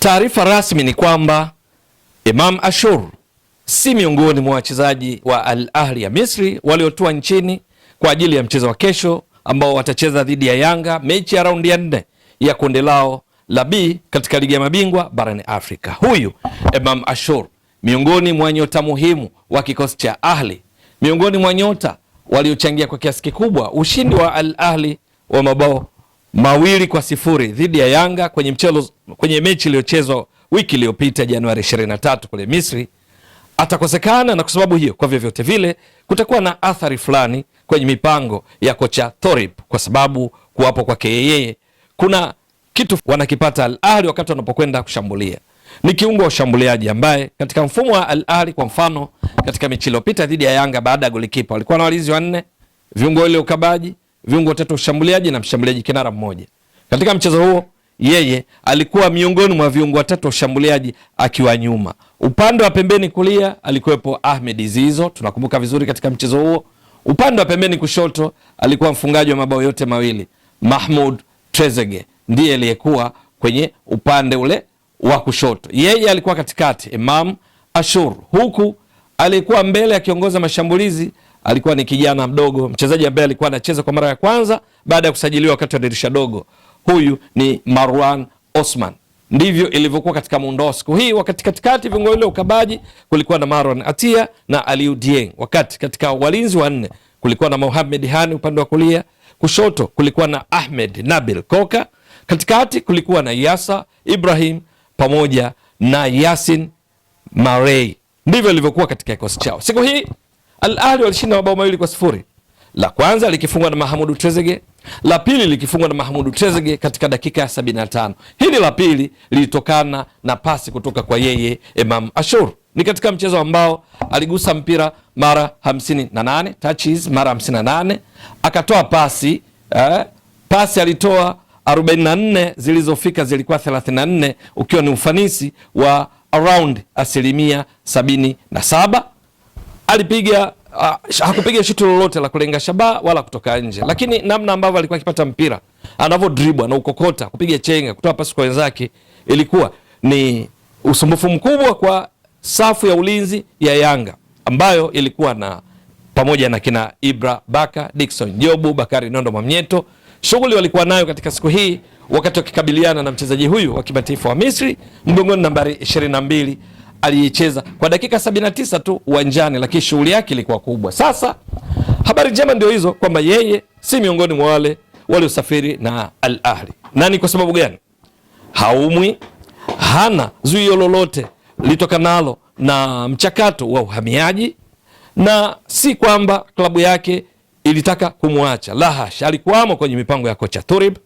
Taarifa rasmi ni kwamba Imam Ashur si miongoni mwa wachezaji wa Al Ahli ya Misri waliotua nchini kwa ajili ya mchezo wa kesho ambao watacheza dhidi ya Yanga, mechi ya raundi ya 4 ya kundi lao la B katika ligi ya mabingwa barani Afrika. Huyu Imam Ashur miongoni mwa nyota muhimu wa kikosi cha Ahli, miongoni mwa nyota waliochangia kwa kiasi kikubwa ushindi wa Al Ahli wa mabao 2-0 dhidi ya Yanga kwenye mechi iliyochezwa wiki iliyopita Januari 23 kule Misri, atakosekana, na kwa sababu hiyo kwa vyovyote vile kutakuwa na athari fulani kwenye mipango ya kocha Thorip, kwa sababu kuwapo kwake yeye kuna kitu wanakipata Al Ahli wakati wanapokwenda kushambulia. Ni kiungo wa ushambuliaji ambaye katika mfumo wa Al Ahli, kwa mfano katika mechi iliyopita dhidi ya Yanga, baada ya golikipa walikuwa na walinzi 4, viungo wale ukabaji, viungo 3 ushambuliaji na mshambuliaji kinara mmoja. Katika mchezo huo yeye alikuwa miongoni mwa viungo 3 ushambuliaji akiwa nyuma. Upande wa pembeni kulia alikuwepo Ahmed Zizo, tunakumbuka vizuri katika mchezo huo. Upande wa pembeni kushoto alikuwa mfungaji wa mabao yote mawili Mahmoud Trezeguet, ndiye aliyekuwa kwenye upande ule wa kushoto. Yeye alikuwa katikati Imam Ashur, huku alikuwa mbele akiongoza mashambulizi alikuwa ni kijana mdogo, mchezaji ambaye alikuwa anacheza kwa mara ya kwanza baada ya kusajiliwa wakati wa dirisha dogo. Huyu ni Marwan Osman. Ndivyo ilivyokuwa katika muundo siku hii. Wakati katikati viungo wale ukabaji kulikuwa na Marwan Atia na Aliou Dieng, wakati katika walinzi 4 kulikuwa na Mohamed Hani upande wa kulia, kushoto kulikuwa na Ahmed Nabil Koka, katikati kulikuwa na Yasa Ibrahim pamoja na Yasin Marei. Ndivyo ilivyokuwa katika kikosi chao siku hii. Al Ahli walishinda mabao 2-0. La kwanza likifungwa na Mahmoud Trezeguet, la pili likifungwa na Mahmoud Trezeguet katika dakika ya 75. Hili la pili lilitokana na pasi kutoka kwa yeye Imam Ashur. Ni katika mchezo ambao aligusa mpira mara 58, touches mara 58, akatoa pasi pasi alitoa 44, zilizofika zilikuwa 34, ukiwa ni ufanisi wa around 77%. Alipiga hakupiga shuti lolote la kulenga shabaha wala kutoka nje, lakini namna ambavyo alikuwa akipata mpira, anavyo dribble na ukokota, kupiga chenga, kutoa pasi kwa wenzake, ilikuwa ni usumbufu mkubwa kwa safu ya ulinzi ya Yanga ambayo ilikuwa na pamoja na kina Ibra Baka, Dickson Jobu, Bakari Nondo Mwamnyeto. Shughuli walikuwa nayo katika siku hii wakati wakikabiliana na mchezaji huyu wa kimataifa wa Misri, mgongoni nambari 22, aliyecheza kwa dakika 79 tu uwanjani, lakini shughuli yake ilikuwa kubwa. Sasa habari njema ndio hizo kwamba yeye si miongoni mwa wale waliosafiri na Al Ahli. Na ni kwa sababu gani? Haumwi, hana zuio lolote litokanalo na mchakato wa uhamiaji, na si kwamba klabu yake ilitaka kumwacha, la hasha, alikuwamo kwenye mipango ya kocha Thorib.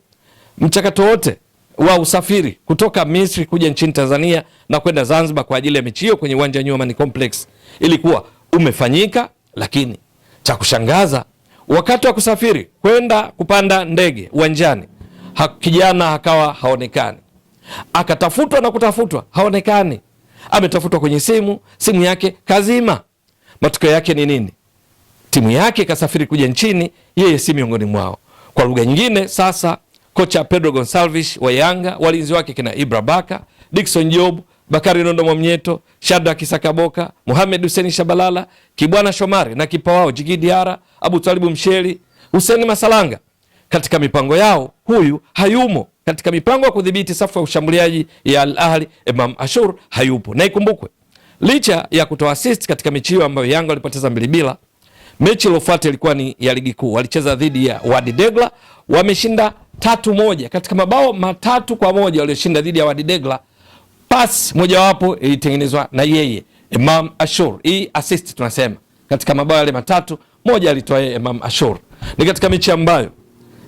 Mchakato wote wa usafiri kutoka Misri kuja nchini Tanzania na kwenda Zanzibar kwa ajili ya mechi hiyo kwenye uwanja wa New Amaan Complex ilikuwa umefanyika, lakini cha kushangaza, wakati wa kusafiri kwenda kupanda ndege uwanjani, kijana akawa haonekani. Akatafutwa na kutafutwa, haonekani. Ametafutwa kwenye simu yake kazima. Matokeo yake ni nini? Timu yake kasafiri kuja nchini, yeye si miongoni mwao. Kwa lugha nyingine, sasa kocha Pedro Gonçalves wa Yanga, walinzi wake kina Ibra Baka, Dickson Job, Bakari Nondo Mwamnyeto, Shadrack Sakaboka, Mohamed Hussein Shabalala, Kibwana Shomari na kipa wao Djigui Diarra, Abu Talibu Msheli, Hussein Masalanga. Katika mipango yao huyu hayumo. Katika mipango ya kudhibiti safu ya ushambuliaji ya Al Ahli, Imam Ashur hayupo. Na ikumbukwe, licha ya kutoa assist katika mechi hiyo ambayo Yanga walipoteza 2-0, mechi iliyofuata ilikuwa ni ya ligi kuu, walicheza dhidi ya Wadi Degla, wameshinda 3-1. Katika mabao 3-1 walioshinda dhidi ya Wadi Degla, pass mojawapo ilitengenezwa na yeye Imam Ashur. Hii assist tunasema katika mabao yale 3, moja alitoa yeye Imam Ashur. Ni katika mechi ambayo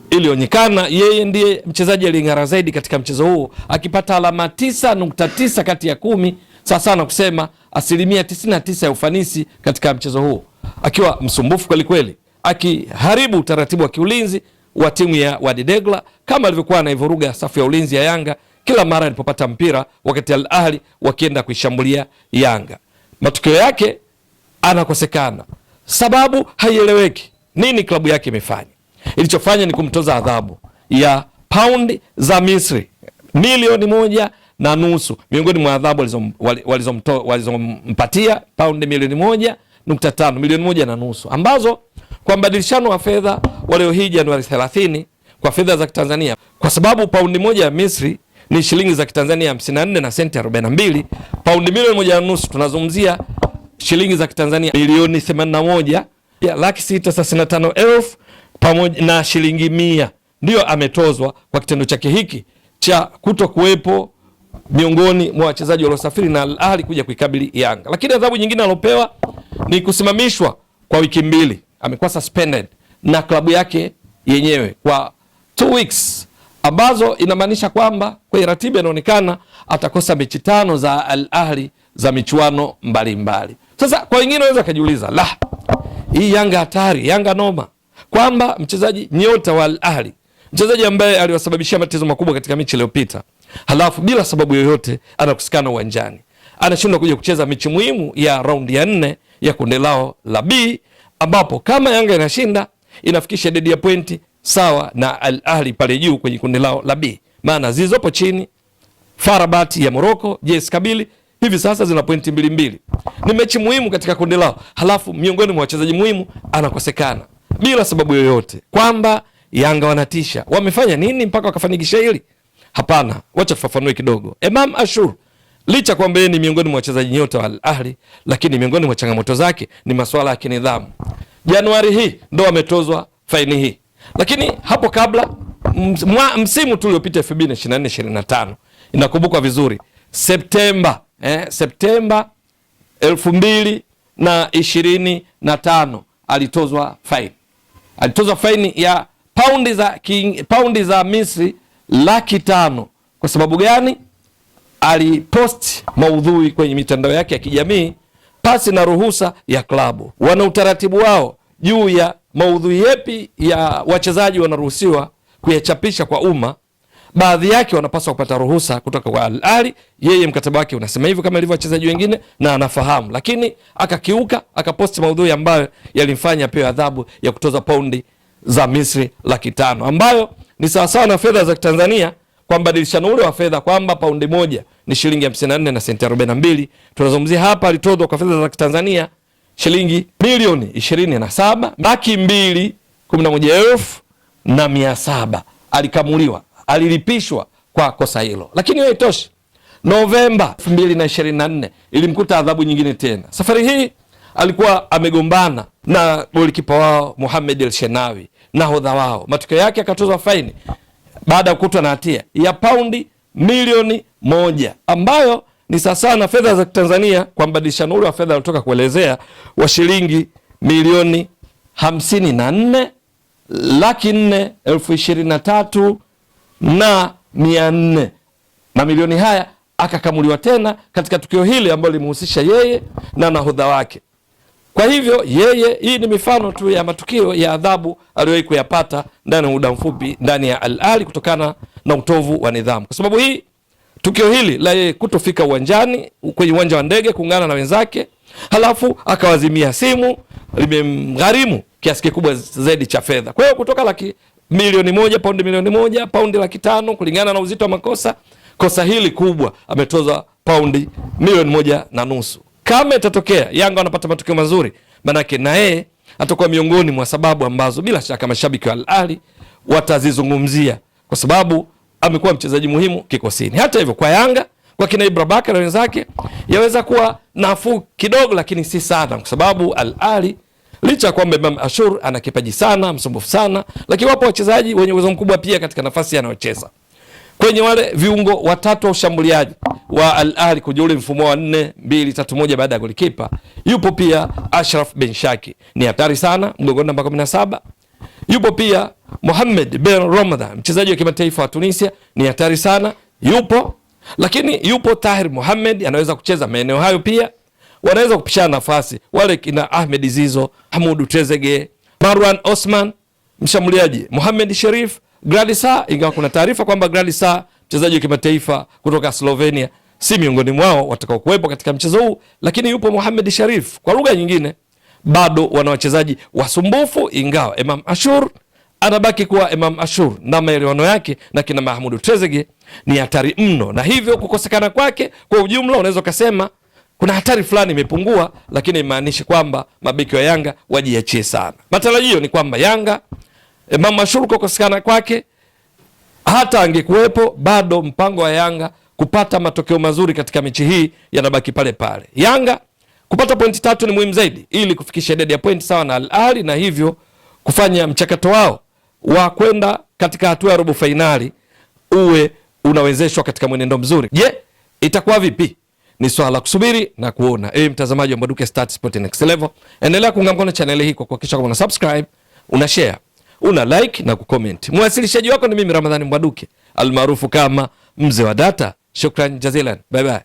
ilionekana yeye ndiye mchezaji aliyeng'ara zaidi katika mchezo huo, akipata alama 9.9 kati ya 10, sasa na kusema 99% ya ufanisi katika mchezo huo, akiwa msumbufu kweli kweli, akiharibu utaratibu wa kiulinzi wa timu ya Wadi Degla, kama alivyokuwa anaivuruga safu ya ulinzi ya Yanga kila mara alipopata mpira wakati Al Ahli wakienda kuishambulia Yanga. Matokeo yake anakosekana, sababu haieleweki. Nini klabu yake imefanya? Ilichofanya ni kumtoza adhabu ya paundi za Misri milioni na nusu miongoni mwa adhabu walizompatia paundi milioni 1.5, milioni 1.5, ambazo kwa mbadilishano wa fedha wa leo hii Januari 30 kwa fedha za Kitanzania, kwa sababu paundi moja ya Misri ni shilingi za Kitanzania 54 na senti 42, paundi milioni 1.5 tunazungumzia shilingi za Kitanzania milioni 81,635,000 pamoja na shilingi 100 ndio ametozwa kwa kitendo chake hiki cha kuto kuwepo miongoni mwa wachezaji waliosafiri na Al Ahly kuja kuikabili Yanga. Lakini adhabu nyingine alopewa ni kusimamishwa kwa wiki 2. Amekuwa suspended na klabu yake yenyewe kwa 2 weeks, ambazo inamaanisha kwamba kwa ratiba inaonekana atakosa mechi 5 za Al Ahly za michuano mbalimbali. Sasa kwa wengine wanaweza kujiuliza, la, hii Yanga hatari, Yanga noma, kwamba mchezaji nyota wa Al Ahly, mchezaji ambaye aliwasababishia matatizo makubwa katika mechi iliyopita, halafu bila sababu yoyote anakusikana uwanjani, anashindwa kuja kucheza mechi muhimu ya raundi ya 4 ya kundi lao la B, ambapo kama Yanga inashinda inafikisha idadi ya pointi sawa na Al Ahly pale juu kwenye kundi lao la B, maana zilizopo chini FAR Rabat ya Morocco, JS Kabylie hivi sasa zina pointi 2-2. Ni mechi muhimu katika kundi lao, halafu miongoni mwa wachezaji muhimu anakosekana bila sababu yoyote, kwamba Yanga wanatisha. Wamefanya nini mpaka wakafanikisha hili? Hapana, wacha tufafanue kidogo. Emam Ashur, licha kwamba yeye ni miongoni mwa wachezaji nyota wa Al Ahly, lakini miongoni mwa changamoto zake ni masuala ya kinidhamu. Januari hii ndo ametozwa faini hii, lakini hapo kabla msimu tu uliopita 2024-2025 inakumbukwa vizuri, Septemba 2025 alitozwa faini ya paundi za Misri 500,000. Kwa sababu gani? Alipost maudhui kwenye mitandao yake ya kijamii pasi na ruhusa ya klabu. Wana utaratibu wao juu ya maudhui yepi ya wachezaji wanaruhusiwa kuyachapisha kwa umma. Baadhi yake wanapaswa kupata ruhusa kutoka kwa Al Ahly. Yeye mkataba wake unasema hivyo kama ilivyo wachezaji wengine na anafahamu, lakini akakiuka, akaposti maudhui ambayo yalimfanya pewe adhabu ya kutoza paundi za Misri 500,000, ambayo ni sawasawa na fedha za Tanzania kwa mbadilishano ule wa fedha, kwamba paundi moja ni shilingi 54 na senti 42. Tunazungumzia hapa alitozwa kwa fedha za Tanzania shilingi milioni 27,211,700. Alikamuliwa, alilipishwa kwa kosa hilo. Lakini hiyo haitoshi. Novemba 2024 ilimkuta adhabu nyingine tena. Safari hii alikuwa amegombana na golikipa wao Mohamed El Shenawi, nahodha wao. Matokeo yake akatozwa faini baada ya kukutwa na hatia ya paundi milioni 1, ambayo ni sawasawa na fedha za Tanzania kwa mbadilishano ule wa fedha alitoka kuelezea wa shilingi milioni 54,423,400. Na milioni haya akakamuliwa tena katika tukio hili ambalo limehusisha yeye na nahodha wake. Kwa hivyo yeye, hii ni mifano tu ya matukio ya adhabu aliyowahi kuyapata ndani ya muda mfupi ndani ya Al Ahly kutokana na utovu wa nidhamu. Kwa sababu hii, tukio hili la yeye kutofika uwanjani, kwenye uwanja wa ndege kuungana na wenzake, halafu akawazimia simu, limemgharimu kiasi kikubwa zaidi cha fedha. Kwa hiyo kutoka milioni 1, paundi milioni 1, paundi 500,000 kulingana na uzito wa makosa. Kosa hili kubwa ametoza paundi milioni 1.5. Kama itatokea Yanga wanapata matokeo mazuri, manake na yeye atakuwa miongoni mwa sababu ambazo bila shaka mashabiki wa Al Ahly watazizungumzia, kwa sababu amekuwa mchezaji muhimu kikosini. Hata hivyo kwa Yanga, kwa kina Ibra Baka na wenzake, yaweza kuwa nafuu kidogo, lakini si sana, kwa sababu Al Ahly licha kwamba Emam Ashur ana kipaji sana, msumbufu sana, lakini wapo wachezaji wenye uwezo mkubwa pia katika nafasi anayocheza. Kwenye wale viungo watatu wa ushambuliaji wa Al Ahly kwenye ule mfumo wa 4-2-3-1 baada ya golikipa, yupo pia Ashraf Ben Shaki, ni hatari sana, mgongoni namba 17. Yupo pia Mohamed Ben Ramadan, mchezaji wa kimataifa wa Tunisia, ni hatari sana, yupo. Lakini yupo Tahir Mohamed, anaweza kucheza maeneo hayo pia. Wanaweza kupishana nafasi wale kina Ahmed Zizo, Hamoud Trezeguet, Marwan Osman, mshambuliaji Mohamed Sherif, Gradisa, ingawa kuna taarifa kwamba Gradisa, mchezaji wa kimataifa kutoka Slovenia, si miongoni mwao watakao kuwepo katika mchezo huu, lakini yupo Mohamed Sharif. Kwa lugha nyingine, bado wana wachezaji wasumbufu, ingawa Emam Ashur anabaki kuwa Imam Ashur na maelewano yake na kina Mahmoud Trezeguet ni hatari mno, na hivyo kukosekana kwake kwa ujumla unaweza kusema kuna hatari fulani imepungua, lakini imaanishi kwamba mabeki wa Yanga wajiachie sana. Matarajio ni kwamba Yanga, Imam Ashur kukosekana kwake, hata angekuwepo bado mpango wa Yanga kupata matokeo mazuri katika mechi hii yanabaki pale pale. Yanga kupata pointi 3 ni muhimu zaidi ili kufikisha idadi ya pointi sawa na Al Ahly, na hivyo kufanya mchakato wao wa kwenda katika hatua ya robo fainali uwe unawezeshwa katika mwenendo mzuri. Je, itakuwa vipi? Ni swala la kusubiri na kuona. Mtazamaji wa Mbwaduke Stats Sport Next Level, endelea kuunga mkono channel hii kwa kuhakikisha kama una subscribe, una share, una like na kucomment. Mwasilishaji wako ni mimi Ramadhani Mbwaduke almaarufu kama Mzee wa Data. Shukran jazilan. Bye bye.